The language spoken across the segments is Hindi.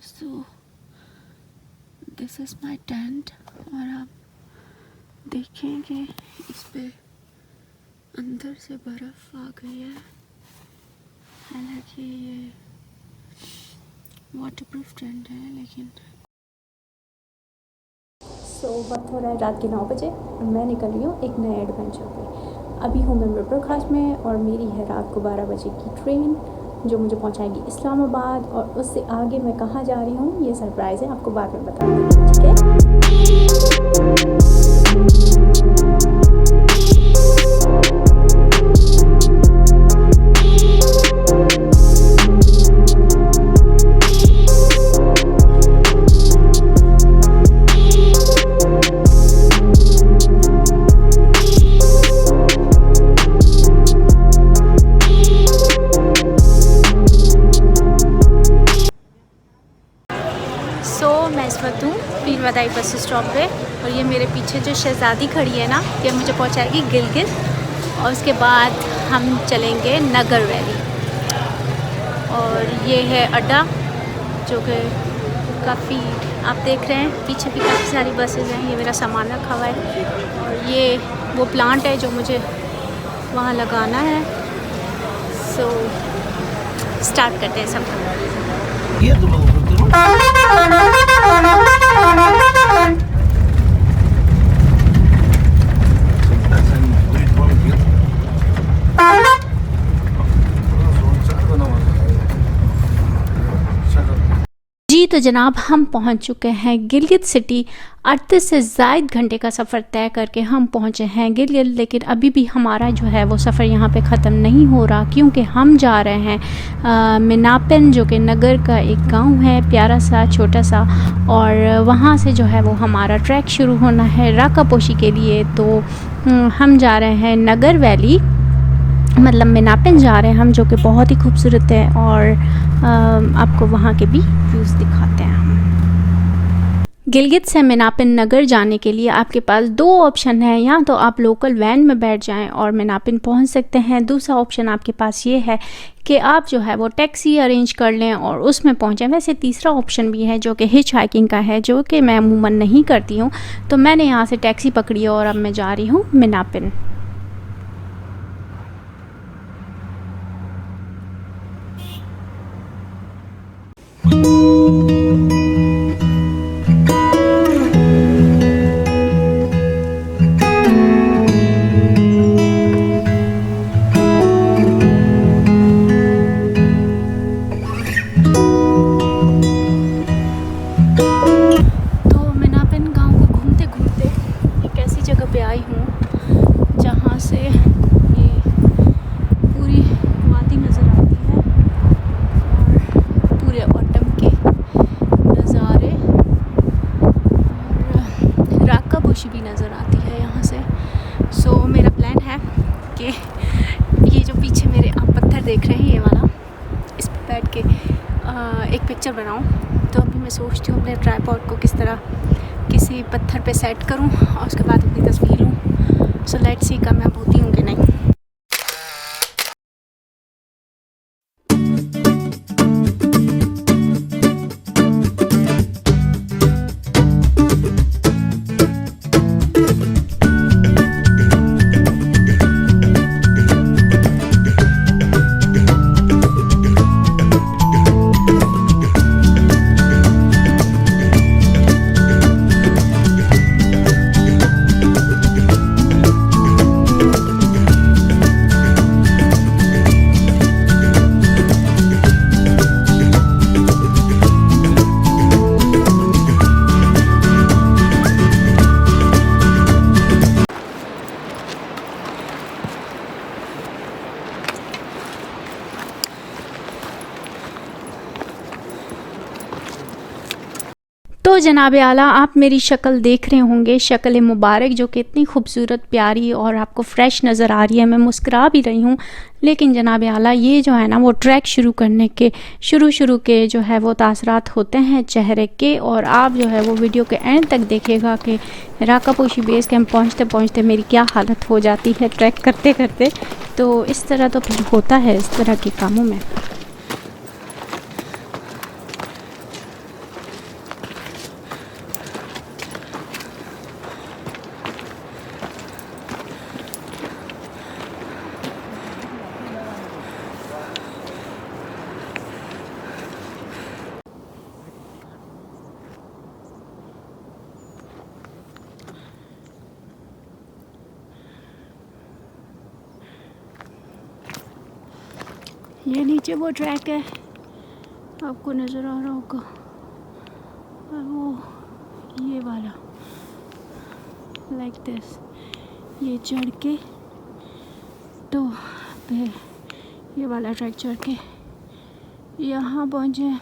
So this is my tent और आप देखेंगे इस पे अंदर से बर्फ़ आ गई है। हालांकि ये वाटरप्रूफ टेंट है लेकिन वक्त हो रहा है रात के 9 बजे और मैं निकल रही हूँ एक नए एडवेंचर पे। अभी हूँ मैं मिर्पुर खास में और मेरी है रात को 12 बजे की ट्रेन जो मुझे पहुँचाएगी इस्लामाबाद, और उससे आगे मैं कहाँ जा रही हूँ ये सरप्राइज़ है, आपको बाद में बता दूँगी, ठीक है। मैं इस वक्त हूँ पीर वदाई बस स्टॉप पे और ये मेरे पीछे जो शहज़ादी खड़ी है ना, ये मुझे पहुँचाएगी गिलगित और उसके बाद हम चलेंगे नगर वैली। और ये है अड्डा जो कि काफ़ी आप देख रहे हैं, पीछे भी काफ़ी सारी बसेस हैं। ये मेरा सामान रखा हुआ है और ये वो प्लांट है जो मुझे वहाँ लगाना है। सो स्टार्ट करते हैं सब। ये जी तो जनाब हम पहुंच चुके हैं गिलगित सिटी। 38 से ज़ायद घंटे का सफ़र तय करके हम पहुंचे हैं गिलगित, लेकिन अभी भी हमारा जो है वो सफ़र यहां पे ख़त्म नहीं हो रहा, क्योंकि हम जा रहे हैं मिनापिन जो कि नगर का एक गांव है, प्यारा सा छोटा सा, और वहां से जो है वो हमारा ट्रैक शुरू होना है राकापोशी के लिए। तो हम जा रहे हैं नगर वैली, मतलब मिनापिन जा रहे हैं हम, जो कि बहुत ही खूबसूरत है और आपको वहाँ के भी व्यूज़ दिखाते हैं हम। गिलगित से मिनापिन नगर जाने के लिए आपके पास दो ऑप्शन है, या तो आप लोकल वैन में बैठ जाएं और मिनापिन पहुंच सकते हैं। दूसरा ऑप्शन आपके पास ये है कि आप जो है वो टैक्सी अरेंज कर लें और उसमें पहुंचें। वैसे तीसरा ऑप्शन भी है जो कि हिच हाइकिंग का है, जो कि मैं अमूमन नहीं करती हूँ, तो मैंने यहाँ से टैक्सी पकड़ी और अब मैं जा रही हूँ मिनापिन। भी नज़र आती है यहाँ से। सो मेरा प्लान है कि ये जो पीछे मेरे आप पत्थर देख रहे हैं, ये वाला, इस पर बैठ के एक पिक्चर बनाऊँ। तो अभी मैं सोचती हूँ अपने ट्राइपॉड को किस तरह किसी पत्थर पे सेट करूँ और उसके बाद अपनी तस्वीर लूँ। सो लेट्स सी कामयाब होती हूँ कि नहीं। तो जनाब आला आप मेरी शक्ल देख रहे होंगे, शक्ल मुबारक जो कि इतनी खूबसूरत प्यारी और आपको फ्रेश नज़र आ रही है। मैं मुस्कुरा भी रही हूँ, लेकिन जनाब आला ये जो है ना वो ट्रैक शुरू करने के शुरू के जो है वो तासरात होते हैं चेहरे के, और आप जो है वो वीडियो के एंड तक देखेगा कि राकापोशी बेस कैंप पहुँचते पहुँचते मेरी क्या हालत हो जाती है ट्रैक करते करते। तो इस तरह तो फिर होता है इस तरह के कामों में। ये नीचे वो ट्रैक है, आपको नज़र आ रहा होगा, और वो ये वाला लाइक दिस, ये चढ़ के तो फिर ये वाला ट्रैक चढ़ के यहाँ पहुँचे।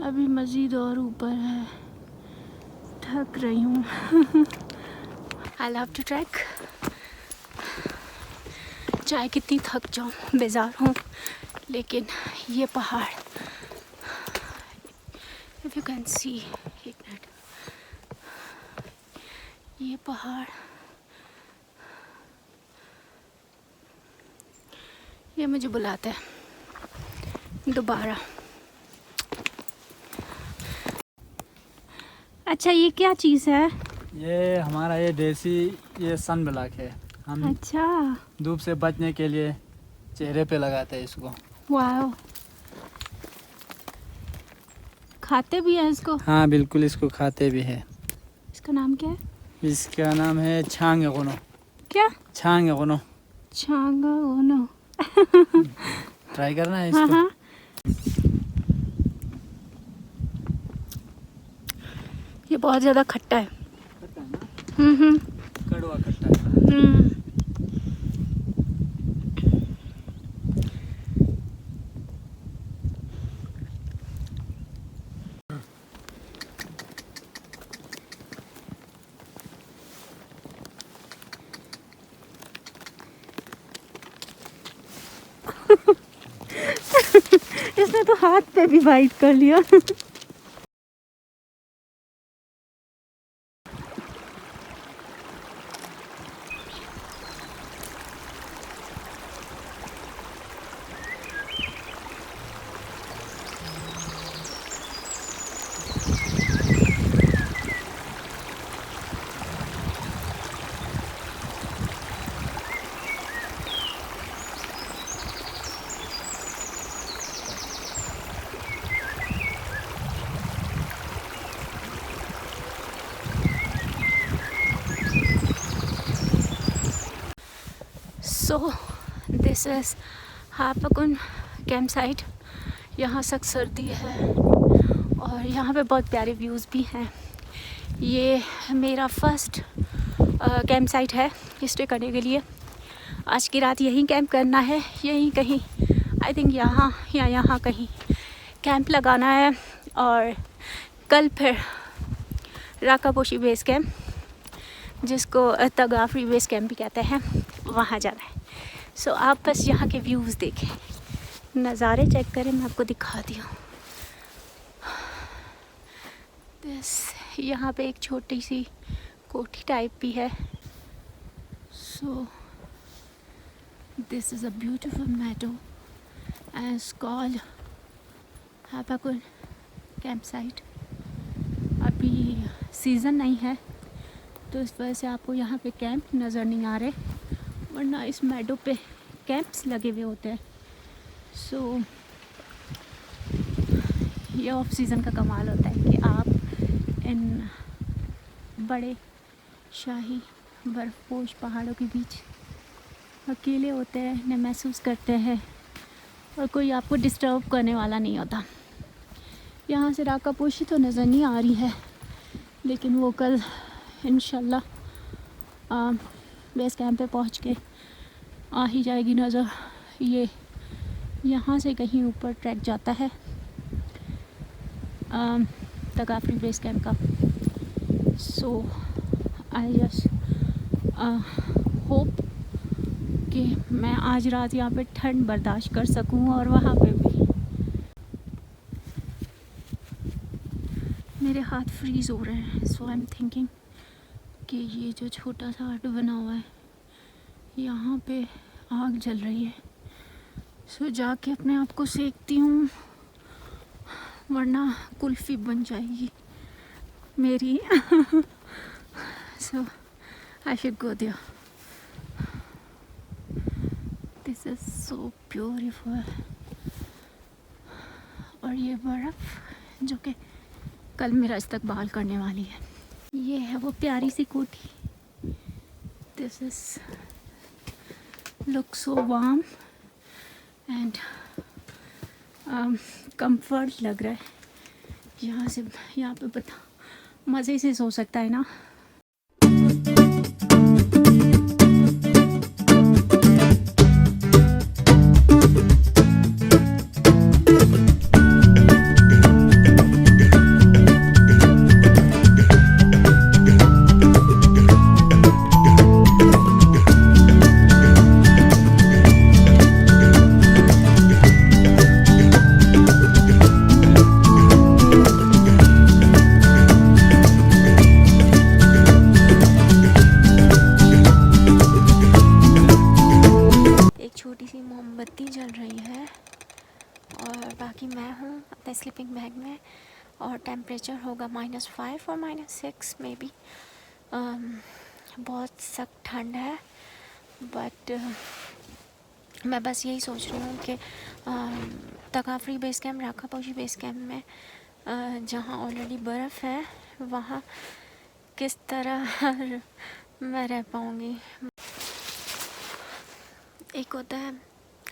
अभी मज़ीद और ऊपर है, थक रही हूँ। आई लव टू ट्रैक, चाहे कितनी थक जाऊँ, बेजार हूँ, लेकिन ये पहाड़, इफ यू कैन सी, एक मिनट, ये पहाड़, ये मुझे बुलाता है दोबारा। अच्छा, ये क्या चीज़ है? ये हमारा ये देसी ये सन ब्लॉक है। हम अच्छा, धूप से बचने के लिए चेहरे पे लगाते हैं इसको। वाह, खाते भी हैं इसको? हाँ बिल्कुल, इसको खाते भी है। इसका नाम क्या है? इसका नाम है छांग गोनो। क्या? छांग गोनो। छांगा ओनो। ट्राई करना है हाँ इसको। हाँ। ये बहुत ज़्यादा खट्टा है। खट्टा है ना? कड़वा खट्टा है। इसने तो हाथ पे भी बाइट कर लिया। So this is Hapakun camp site. यहाँ सख्त सर्दी है और यहाँ पे बहुत प्यारे व्यूज़ भी हैं। ये मेरा फर्स्ट कैंप साइट है स्टे करने के लिए। आज की रात यहीं कैंप करना है, यहीं कहीं, आई थिंक यहाँ या यहाँ कहीं कैंप लगाना है, और कल फिर राकापोशी बेस कैंप, जिसको तगाफरी बेस कैंप भी कहते हैं, वहाँ जाना है। सो आप बस यहाँ के व्यूज़ देखें, नज़ारे चेक करें, मैं आपको दिखाती हूँ। यहाँ पे एक छोटी सी कोठी टाइप भी है। So this is a beautiful meadow and it's called Hapakun camp site. अभी सीज़न नहीं है तो इस वजह से आपको यहाँ पे कैंप नज़र नहीं आ रहे, वरना इस मेडो पे कैंप्स लगे हुए होते हैं। सो ये ऑफ सीज़न का कमाल होता है कि आप इन बड़े शाही बर्फपोश पहाड़ों के बीच अकेले होते हैं, न महसूस करते हैं, और कोई आपको डिस्टर्ब करने वाला नहीं होता। यहाँ से राकापोशी तो नज़र नहीं आ रही है, लेकिन वो कल इंशाल्लाह बेस कैंप पे पहुँच के आ ही जाएगी नज़र। ये यहाँ से कहीं ऊपर ट्रैक जाता है तगाफरी बेस कैंप का। सो आई जस्ट होप कि मैं आज रात यहाँ पे ठंड बर्दाश्त कर सकूँ, और वहाँ पे भी मेरे हाथ फ्रीज़ हो रहे हैं। सो आई एम थिंकिंग कि ये जो छोटा सा हट बना हुआ है, यहाँ पे आग जल रही है। सो जाके अपने आप को सेकती हूँ, वरना कुल्फ़ी बन जाएगी मेरी। So I should go there. This is so beautiful. और ये बर्फ़ जो कि कल मेरा इस्तकबाल करने वाली है। ये है वो प्यारी सी कोठी। This is look so warm and comfort लग रहा है यहाँ पे पता मज़े से सो सकता है ना। छोटी सी मोमबत्ती जल रही है और बाकी मैं हूँ अपने स्लीपिंग बैग में और टेम्परेचर होगा -5 और -6 में भी। बहुत सख्त ठंड है बट मैं बस यही सोच रही हूँ कि Takafari base camp, Rakaposhi base camp में जहाँ ऑलरेडी बर्फ़ है वहाँ किस तरह मैं रह पाऊँगी। एक होता है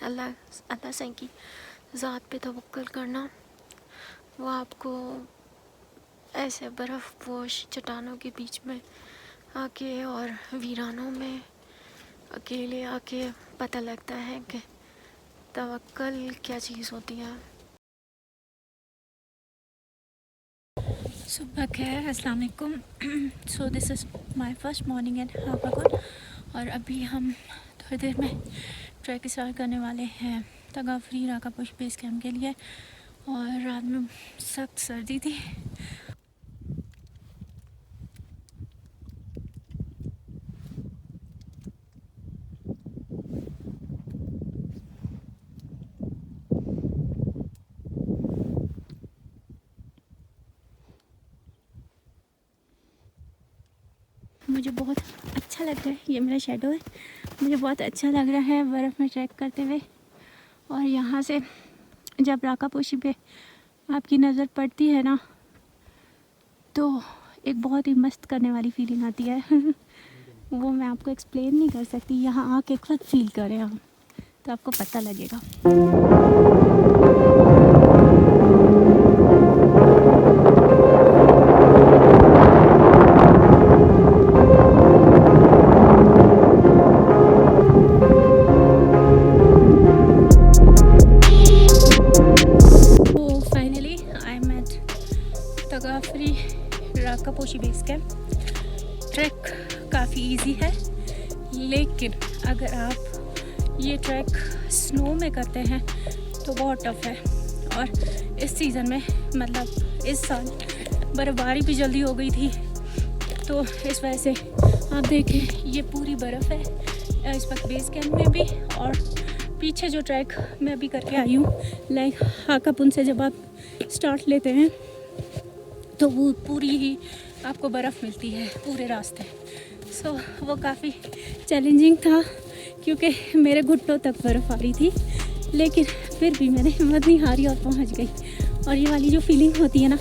अल्लाह से की ज़ात पे तवक्कुल करना, वो आपको ऐसे बर्फ़ पोश चट्टानों के बीच में आके और वीरानों में अकेले आके पता लगता है कि तवक्कुल क्या चीज़ होती है। सुबह खैर, अस्सलाम वालेकुम। So this is my first morning at Hakakot और अभी हम थोड़ी देर में ट्रैक स्टार्ट करने वाले हैं तकाफरी राकापोशी बेस कैम्प के लिए। और रात में सख्त सर्दी थी। मुझे बहुत अच्छा लग रहा है, ये मेरा शेडो है, मुझे बहुत अच्छा लग रहा है बर्फ़ में ट्रैक करते हुए। और यहाँ से जब राकापोशी पे आपकी नज़र पड़ती है ना तो एक बहुत ही मस्त करने वाली फीलिंग आती है। वो मैं आपको एक्सप्लेन नहीं कर सकती, यहाँ आके खुद फील करें आप तो आपको पता लगेगा। तकाफरी राकापोशी बेस कैम्प। ट्रैक काफ़ी इजी है, लेकिन अगर आप ये ट्रैक स्नो में करते हैं तो बहुत टफ़ है। और इस सीज़न में मतलब इस साल बर्फ़बारी भी जल्दी हो गई थी, तो इस वजह से आप देखें ये पूरी बर्फ़ है इस वक्त बेस कैम्प में भी। और पीछे जो ट्रैक मैं अभी करके आई हूँ लाइक हाकापुन से जब आप स्टार्ट लेते हैं तो वो पूरी ही आपको बर्फ़ मिलती है पूरे रास्ते। सो वो काफ़ी चैलेंजिंग था क्योंकि मेरे घुटनों तक बर्फ़ आ रही थी, लेकिन फिर भी मैंने हिम्मत नहीं हारी और पहुंच गई। और ये वाली जो फीलिंग होती है ना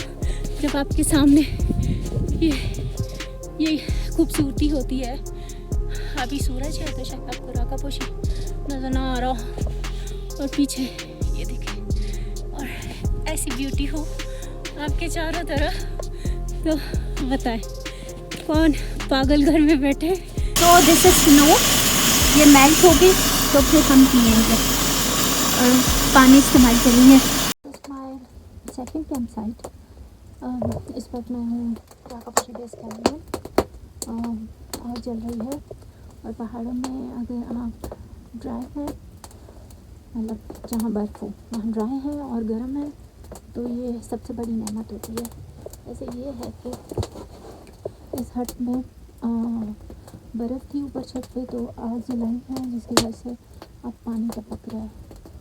जब आपके सामने ये खूबसूरती होती है। अभी सूरज है तो शायद आपको राकापोशी नज़र ना आ रहा हो, और पीछे ये देखें और ऐसी ब्यूटी हो आपके चारों तरफ, तो बताएं कौन पागल घर में बैठे। तो दिस इज स्नो, ये मेल्ट होगी तो फिर हम पिएंगे और पानी इस्तेमाल करेंगे। माय सेकंड कैंप साइट, इस वक्त मैं हूँ राकापोशी बेस कैंप में। आग जल रही है और पहाड़ों में अगर आप ड्राई हैं, मतलब जहाँ बर्फ़ हो वहाँ ड्राई है और गर्म है तो ये सबसे बड़ी नेमत होती है। ऐसे ये है कि इस हट में बर्फ़ थी ऊपर छत पे, तो आग जलाई है जिसकी वजह से अब पानी टपक रहा है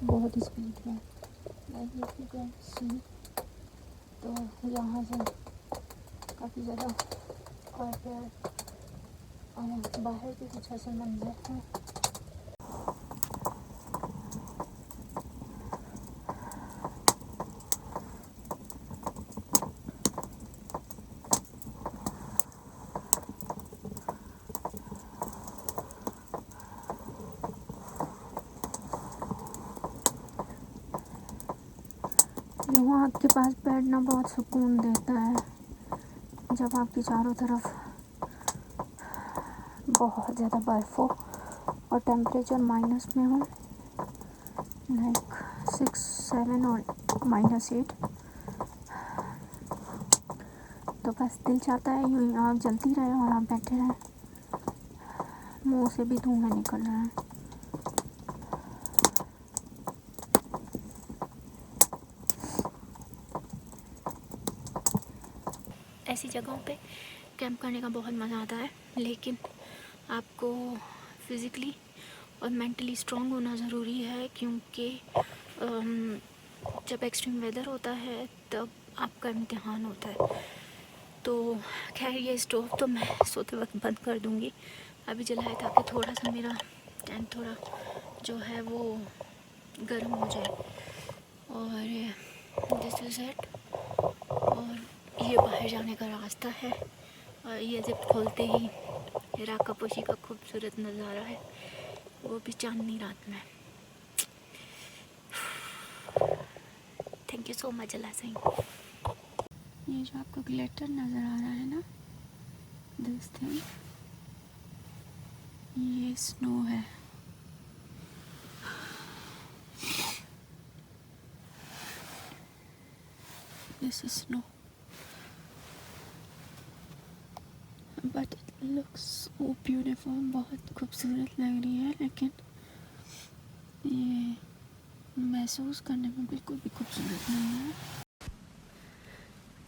बहुत ही स्पीड में। तो यहाँ से काफ़ी ज़्यादा, और बाहर के कुछ ऐसे मंजर हैं। रात के पास बैठना बहुत सुकून देता है जब आपकी चारों तरफ बहुत ज़्यादा बर्फ़ हो और टेम्परेचर माइनस में हो, लाइक 6, 7 और -8। तो बस दिल चाहता है यूँ ही आग जलती रहे और आप बैठे रहें, मुंह से भी धुआं निकल रहा है। ऐसी जगहों पे कैंप करने का बहुत मज़ा आता है, लेकिन आपको फिज़िकली और मेंटली स्ट्रॉन्ग होना ज़रूरी है, क्योंकि जब एक्सट्रीम वेदर होता है तब आपका इम्तिहान होता है। तो खैर ये स्टोव तो मैं सोते वक्त बंद कर दूँगी, अभी जलाए ताकि थोड़ा सा मेरा टेंट थोड़ा जो है वो गर्म हो जाए। और दिस इज़ इट। और ये बाहर जाने का रास्ता है, और ये जिप खोलते ही राकापोशी का खूबसूरत नज़ारा है, वो भी चांदनी रात में। थैंक यू सो मच अल्लाह सिंह। ये जो आपको ग्लिटर नज़र आ रहा है ना, दिस थिंग, ये स्नो है। This is snow, but it looks so beautiful, बहुत खूबसूरत लग रही है, लेकिन ये महसूस करने में बिल्कुल भी खूबसूरत नहीं है।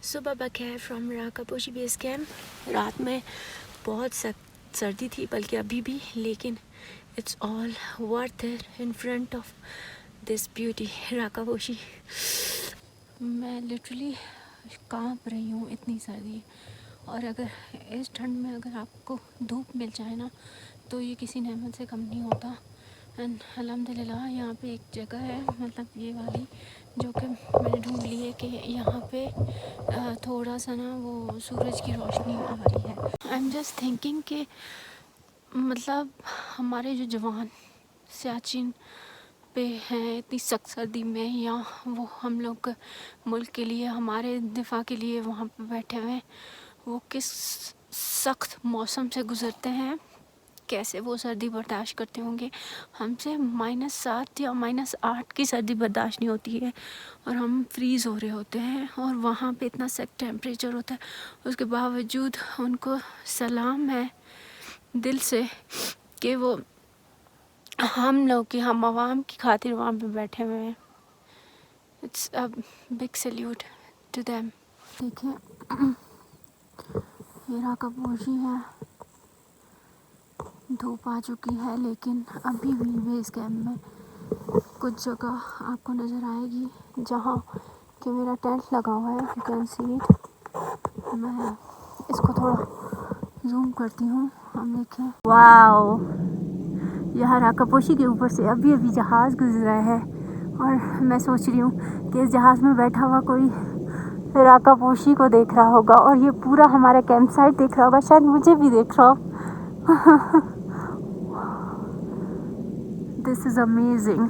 सुबह बखैर फ्रॉम राकापोशी बेस कैम्प। रात में बहुत सख्त सर्दी थी, बल्कि अभी भी, लेकिन it's all worth it in front of this beauty Rakaposhi. मैं लिटरली कांप रही हूँ, इतनी सर्दी है। और अगर इस ठंड में अगर आपको धूप मिल जाए ना, तो ये किसी नेमत से कम नहीं होता। एंड अल्हम्दुलिल्लाह यहाँ पे एक जगह है, मतलब ये वाली, जो कि मैंने ढूंढ ली है कि यहाँ पे थोड़ा सा ना वो सूरज की रोशनी आ रही है। आई एम जस्ट थिंकिंग कि मतलब हमारे जो जवान सियाचिन पे हैं इतनी सख्त सर्दी में, या वो हम लोग मुल्क के लिए, हमारे दिफा के लिए वहाँ पे बैठे हुए हैं, वो किस सख्त मौसम से गुज़रते हैं, कैसे वो सर्दी बर्दाश्त करते होंगे। हमसे -7 या -8 की सर्दी बर्दाश्त नहीं होती है, और हम फ्रीज़ हो रहे होते हैं, और वहाँ पे इतना सख्त टेम्परेचर होता है। उसके बावजूद उनको सलाम है दिल से कि वो हम लोग की, हम आवाम की खातिर वहाँ पे बैठे हुए हैं। It's a big salute to them. देखिए, ये राकापोशी है, धूप आ चुकी है, लेकिन अभी भी बेस कैम्प में कुछ जगह आपको नज़र आएगी जहाँ कि मेरा टेंट लगा हुआ है। You can see it. मैं इसको थोड़ा जूम करती हूँ, हम देखें। वाओ, यहाँ राकापोशी के ऊपर से अभी अभी जहाज़ गुजरा है, और मैं सोच रही हूँ कि इस जहाज़ में बैठा हुआ कोई राकापोशी को देख रहा होगा, और ये पूरा हमारा कैंप साइट देख रहा होगा, शायद मुझे भी देख रहा हो। This is amazing.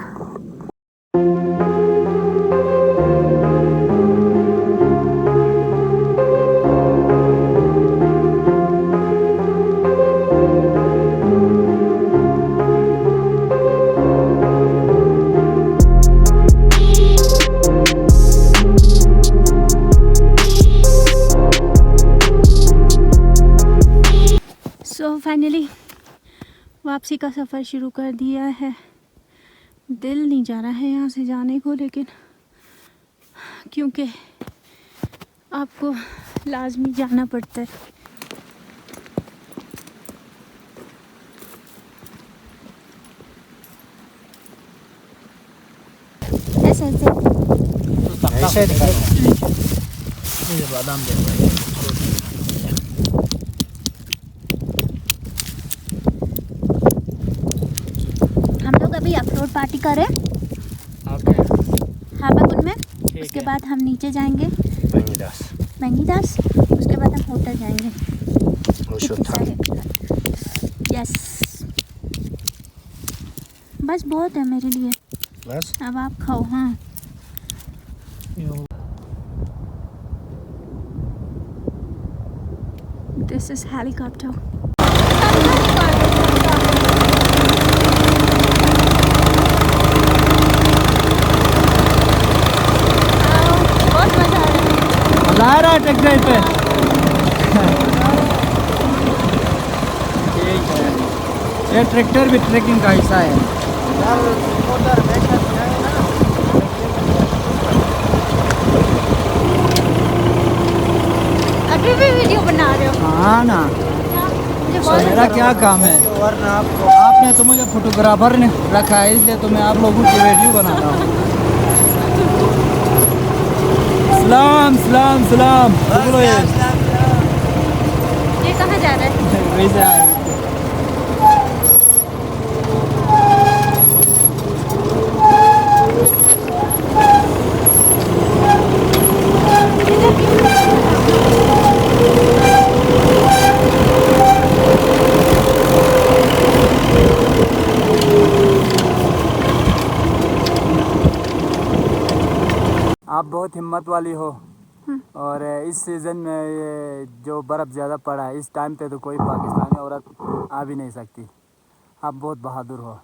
So finally वापसी का सफ़र शुरू कर दिया है। दिल नहीं जा रहा है यहाँ से जाने को, लेकिन क्योंकि आपको लाजमी जाना पड़ता है। ऐसे बादाम हम लोग अभी अखरोट पार्टी कर रहे हैं हाबाकुन में। उसके बाद हम नीचे जाएंगे मैनीदास, उसके बाद हम होटल जाएंगे। यस, बस बहुत है मेरे लिए, बस अब आप खाओ। हाँ, This is helicopter. बहुत मजा आ रहा है। मजा आ रहा है ट्रैक्टर पे। ठीक है, ये ट्रैक्टर भी ट्रैकिंग का हिस्सा है। अभी भी वीडियो बना रहे हो? हाँ ना, मुझे तो बहुत मेरा क्या काम है? आपने तो मुझे फोटोग्राफर ने रखा है, इसलिए तो मैं आप लोगों की वीडियो बना रहा हूँ। सलाम सलाम सलाम। बोलो ये कहाँ जा रहा है? वैसे आए। आप बहुत हिम्मत वाली हो, और इस सीज़न में ये जो बर्फ़ ज़्यादा पड़ा है इस टाइम पे तो कोई पाकिस्तानी औरत आ भी नहीं सकती। आप बहुत बहादुर हो।